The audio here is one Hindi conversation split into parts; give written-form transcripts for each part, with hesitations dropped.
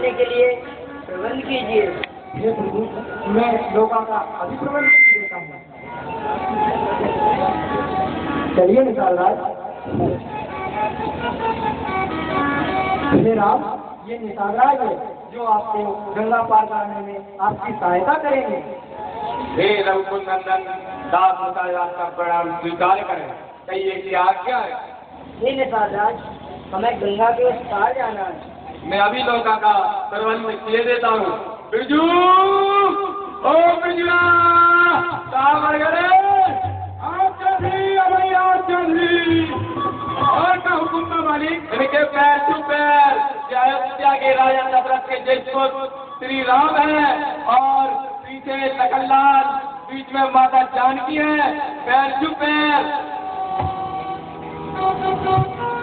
करने के लिए प्रबंध कीजिए। हे प्रभु, मैं लोगों का अभी प्रबंध देता हूँ। चलिए निकाल राज। हे राम, ये निशानराज है जो आपको गंगा पार कराने में आपकी सहायता करेंगे। हे रघुकुल नंदन, दास मुताजात का प्रणाम स्वीकार करें। कहिए कि आज्ञा है। हे निशानराज, हमें गंगा के उस पार जाना है। मैं अभी लोका का प्रबंध किए देता हूँ। बिरजू, ओ बिरजुआ, कहाँ मर गए? आप चली, अभी आप चली। और का हुक्म था मालिक? इनके पैर टू पैर अयोध्या के राजा दशरथ के ज्येष्ठ श्री राम है और पीछे लखनलाल, बीच में माता जानकी है। पैर टू पैर।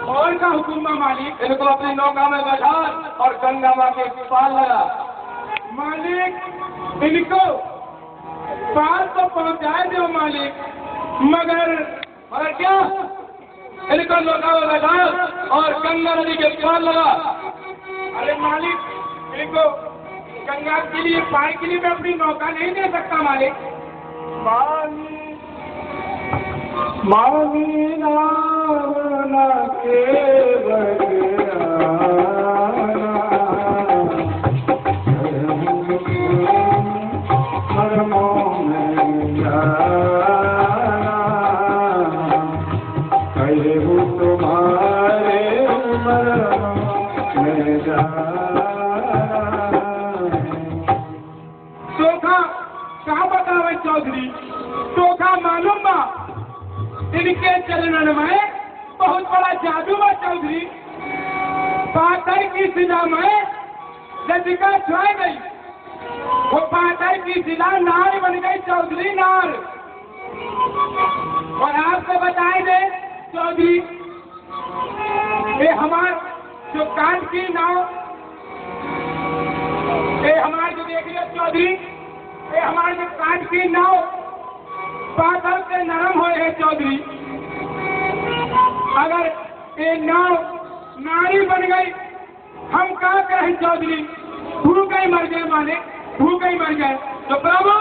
और का हुक्म मालिक? इनको अपनी नौका में बैठा और गंगा माँ के पार लगा। मालिक, इनको पार तो पहुंचाए दो मालिक, मगर क्या? इनको नौका में बैठा और गंगा नदी के पार लगा। अरे मालिक, इनको गंगा के लिए पार के लिए मैं अपनी नौका नहीं दे सकता मालिक। मामी नाम के तुम्हारे चोखा क्या बतावे चौधरी? चोखा मालूम बा इनके चरणन में बहुत बड़ा जादू बा चौधरी। पाथर की शिला में लतिका छुआ गई, वो पाथर की शिला नार बन गई चौधरी, नार। और आपको बताए दे चौधरी, ये हमार जो कान की नाव, ये हमारे जो देख लिया चौधरी, ये हमारे जो कान की नाव पाथर से नरम हुए है चौधरी। अगर ये नाव नारी बन गई, हम क्या करें चौधरी? भूख ही मर गए माने, भूख ही मर गए। तो प्रभु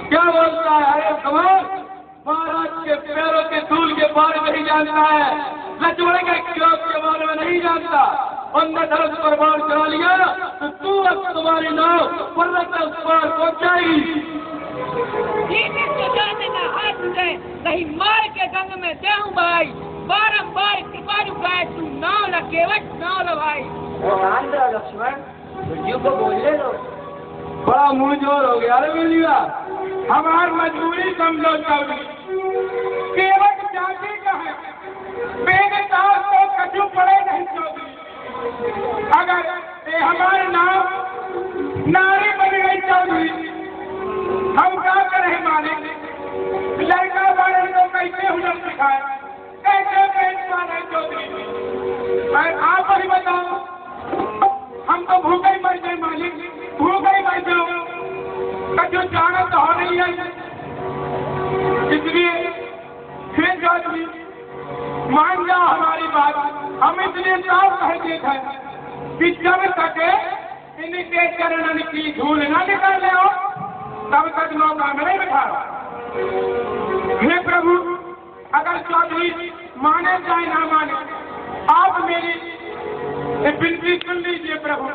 क्या बोलता है? अरे कमाल, महाराज के पैरों के धूल के बारे में नहीं जानता है, लक्ष्मण के क्रोध के बारे में नहीं जानता। उनने धनुष पर बाण चला लिया तो तू अब तुम्हारी नाव पर्वत उस पार पहुंचाएगी। नहीं मार के गंग में देहूं भाई, बारंबार कृपालु गाय तू नाव न केवट नाव न भाई। आंध्र लक्ष्मण, बिरजू को बोलने दो। बड़ा मुंह जोर हो गया रे बिरजुआ, हमार मजबूरी समझो चौधरी। केवट जाति का है, बेगदार तो कछु पड़े नहीं चौधरी। अगर ये हमारे नाव नारी बन गई चौधरी, हम क्या करें मालिक? लड़का वाले को कैसे हुनर सिखाए, कैसे पेट पाले चौधरी? आप ही बताओ, हम तो भूखे ही मर गए मालिक, भूखे ही मर जाओ। कछु जाना तो हो नहीं है, इसलिए फिर चौधरी मान जाओ हमारी बात। हम इसलिए साफ कह देते हैं कि जब तक इनके चरणन की धूल न निकाले हो तब तक नौका में नहीं बैठा। हे प्रभु, अगर चौधरी माने चाहे ना माने, आप मेरी विनती सुन लीजिए प्रभु।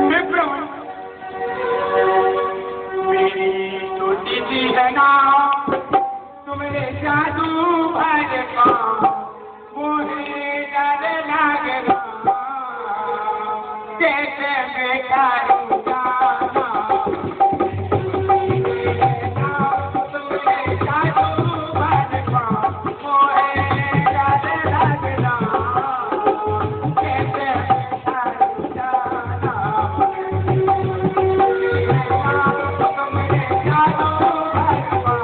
हे प्रभु, मेरी छोटी सी है ना तुम्हारे जादू भर का, मुझे डर लग रहा, कैसे मैं करूँ जाना। तुम्हारे जादू भर का, मुझे डर लग रहा, कैसे मैं करूँ जाना। तुम्हारे जादू भर का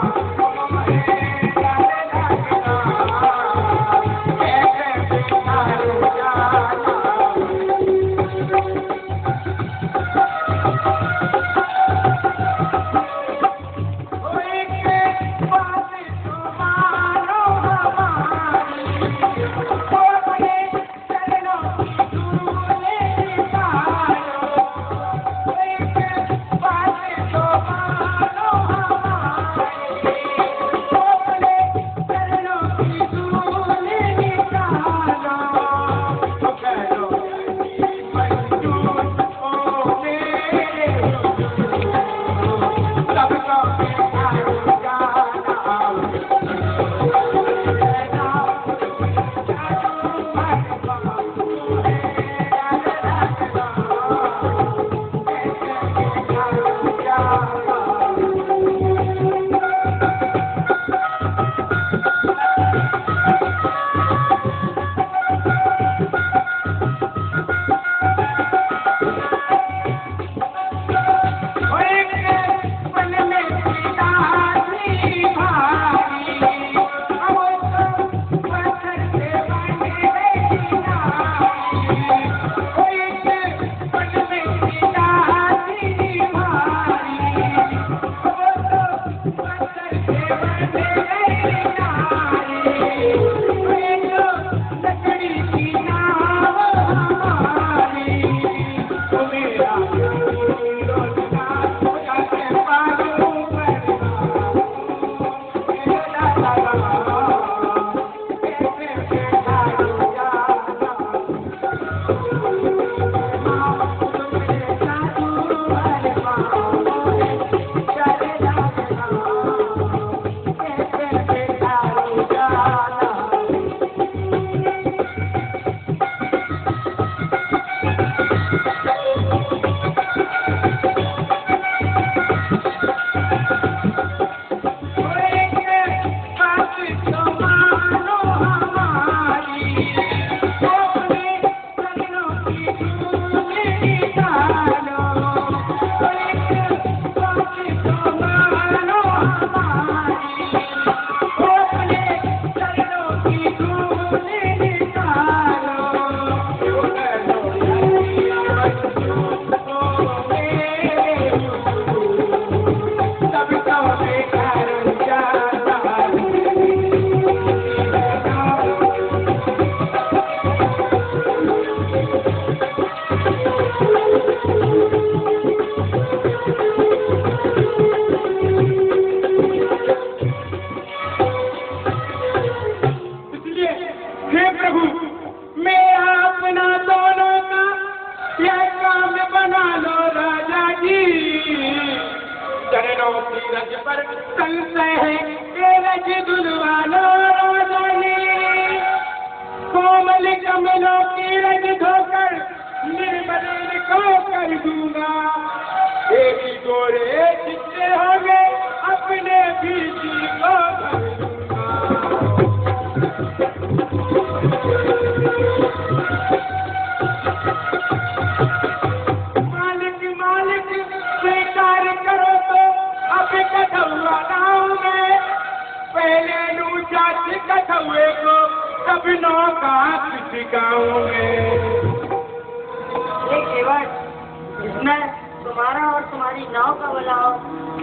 जिसमें तुम्हारा और तुम्हारी नाव का भला हो,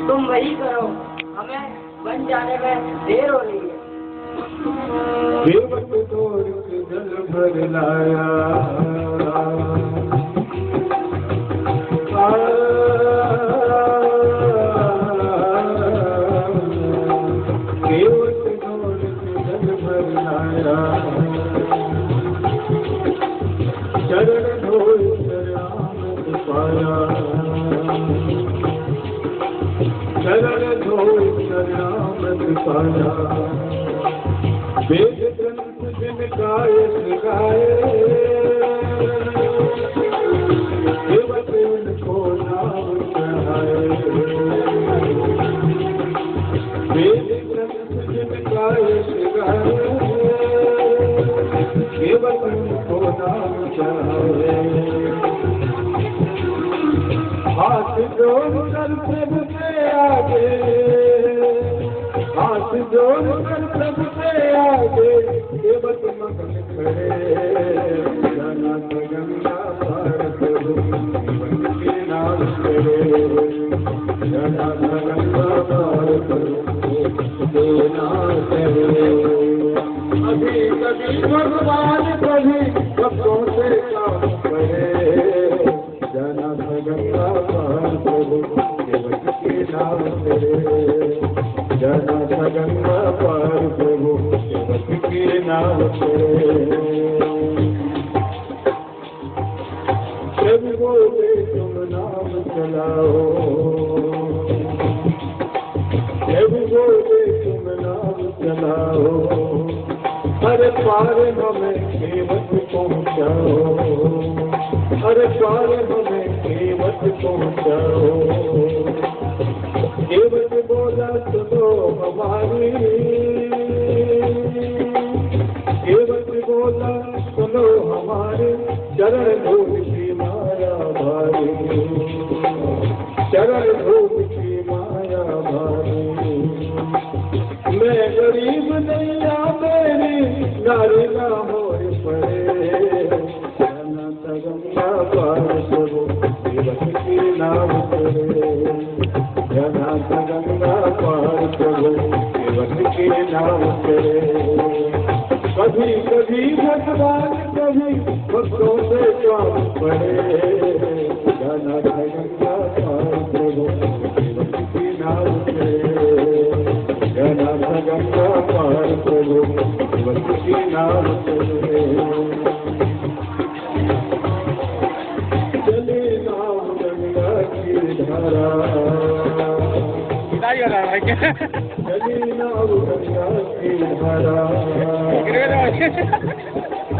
तुम वही करो। हमें बन जाने में देर हो रही है। जल भर लाया चरण धोई शरणागत पाया, चरण धोई शरणागत पाया। वेद ग्रंथ जिनकाए गाए, केवट उनको नाम चढ़ाए। वेद ग्रंथ जिनकाए गाए, केवट उनको नाम चढ़ाए। हाथ जोड़कर प्रभु से आगे, हाथ जोड़कर प्रभु से आगे, केवट मगन खड़े। जाना गंगा पार प्रभु जीवन के नाम करे। जाना गंगा पार प्रभु के नाम करे। अभी कभी भगवान कभी भक्तों से काम करे। जाना गंगा पार प्रभु केवट के नाम करे। जाना गंगा पार प्रभु केवट के नाम करे। प्रभु बोले तुम नाम चलाओ, प्रभु बोले तुम नाम चलाओ। हर पार हमें केवट पहुँचाओ, हर पार हमें केवट पहुँचाओ। केवट बोला सुनो हमारी, केवट बोला सुनो हमारे। चरण धूल की माया भारी, चरण धूल की माया भारी। मैं गरीब नैया मेरी नारी ना हो पड़े। जाना गंगा पार प्रभु केवट के नाम करे। जाना गंगा पार प्रभु केवट के नाम करे। कभी कभी भगवान कभी भक्तों से काम पड़े। जाना गंगा पार प्रभु केवट के नाम करे। जनार्दन गंगा पार प्रभु भगवती के नाम चले चले नाम गंगा की धारा चले नाम गंगा की धारा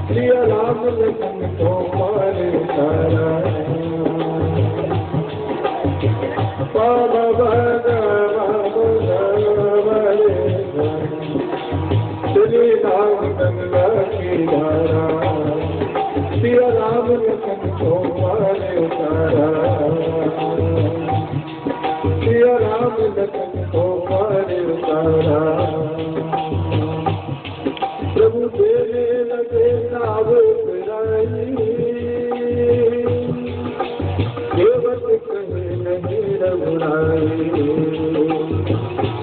श्री राम लखन को पार तारा श्री राम गंगा की धारा श्री राम लखन को पार तारा श्री राम लखन को पार तारा प्रभु देने लगे नाव फिराई केवट कहे नहीं रघुराई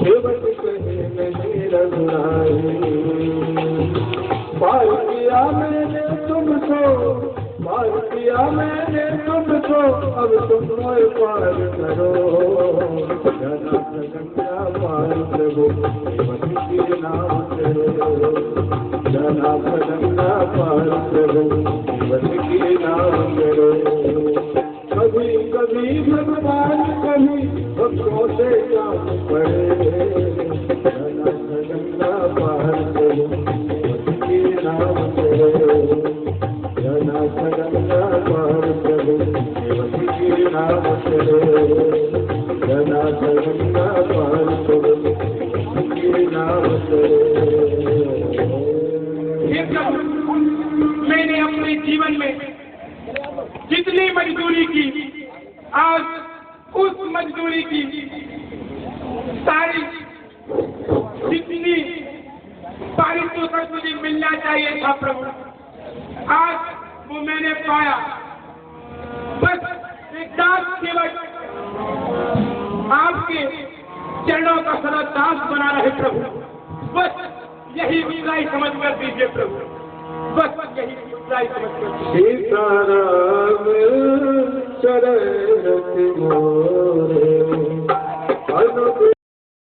केवट कहे नहीं रघुराई पार किया मैंने तुमको पार किया मैंने तुमको अब तुम पार करो जनार्दन गंगा पार प्रभु भगवती के नाम चलो जनार्दन गंगा पार प्रभु भगवती के नाम चलो कभी कभी भगवान कभी भक्तों से काम पड़े जनार्दन गंगा पार प्रभु भगवती के नाम चलो जनार्दन गंगा पार प्रभु भगवती के नाम चलो जनार्दन गंगा पार प्रभु भगवती के नाम चलो। मैंने अपने जीवन में जितनी मजदूरी की आज उस मजदूरी की सारी जितनी पारितोषिक मुझे मिलना चाहिए था प्रभु आज वो मैंने पाया बस एक दास केवल आपके चरणों का सदा दास बना रहे प्रभु बस यही विदाई समझ कर दीजिए प्रभु बस यही विदाई समझ कर सीताराम शरण मोरे